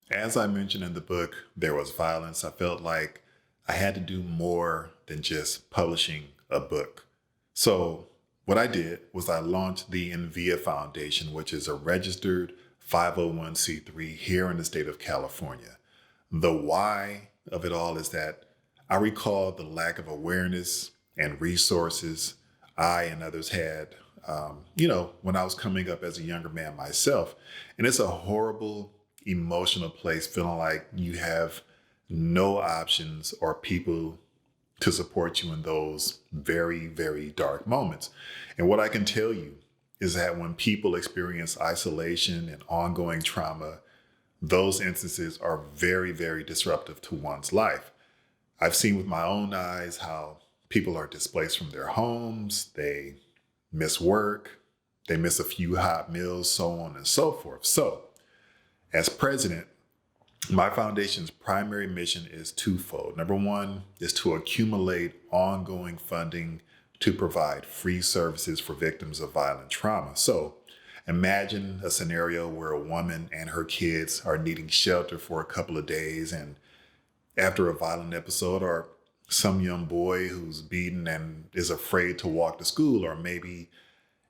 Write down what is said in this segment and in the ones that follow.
As I mentioned in the book, There Was Violence, I felt like I had to do more than just publishing a book. So what I did was I launched the InVia Foundation, which is a registered 501c3 here in the state of California. The why of it all is that I recall the lack of awareness and resources I and others had, when I was coming up as a younger man myself. And it's a horrible emotional place, feeling like you have no options or people to support you in those very, very dark moments. And what I can tell you is that when people experience isolation and ongoing trauma, those instances are very, very disruptive to one's life. I've seen with my own eyes how people are displaced from their homes, they miss work, they miss a few hot meals, so on and so forth. So, as president, my foundation's primary mission is twofold. Number one is to accumulate ongoing funding to provide free services for victims of violent trauma. So imagine a scenario where a woman and her kids are needing shelter for a couple of days, and after a violent episode, or some young boy who's beaten and is afraid to walk to school, or maybe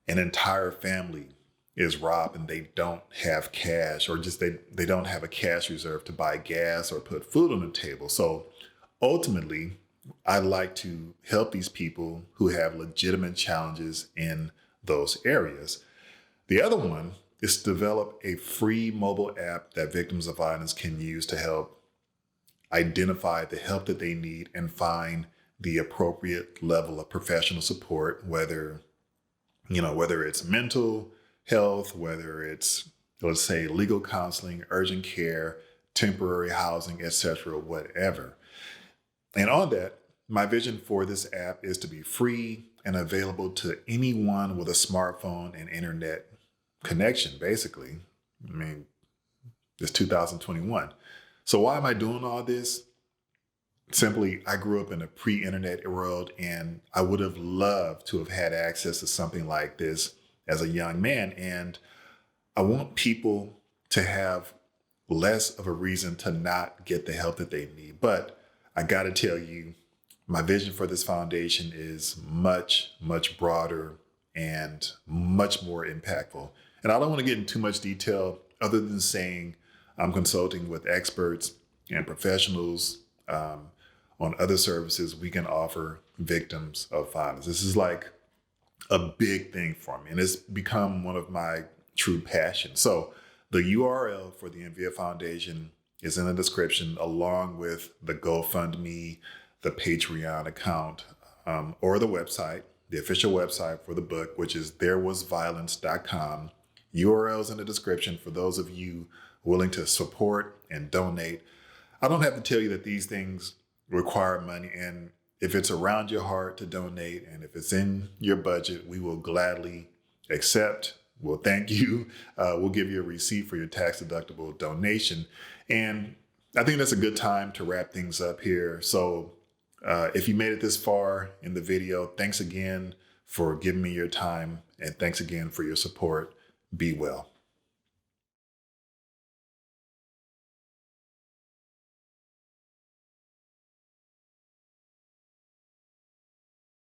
an entire family is robbed and they don't have cash, or just they don't have a cash reserve to buy gas or put food on the table. So ultimately, I like to help these people who have legitimate challenges in those areas. The other one is to develop a free mobile app that victims of violence can use to help identify the help that they need and find the appropriate level of professional support, whether it's mental health, whether it's, let's say, legal counseling, urgent care, temporary housing, etc., whatever. And on that, my vision for this app is to be free and available to anyone with a smartphone and internet connection, basically. I mean, it's 2021. So why am I doing all this? Simply, I grew up in a pre-internet world, and I would have loved to have had access to something like this as a young man. And I want people to have less of a reason to not get the help that they need. But I got to tell you, my vision for this foundation is much, much broader and much more impactful. And I don't want to get into too much detail other than saying I'm consulting with experts and professionals on other services we can offer victims of violence. This is like a big thing for me, and it's become one of my true passions. So the URL for the InVia Foundation is in the description, along with the GoFundMe, the Patreon account, or the website, the official website for the book, which is there+was+violence.com. URLs in the description for those of you willing to support and donate. I don't have to tell you that these things require money, and if it's around your heart to donate and if it's in your budget, we will gladly accept. We'll thank you. We'll give you a receipt for your tax deductible donation. And I think that's a good time to wrap things up here. So if you made it this far in the video, thanks again for giving me your time, and thanks again for your support. Be well.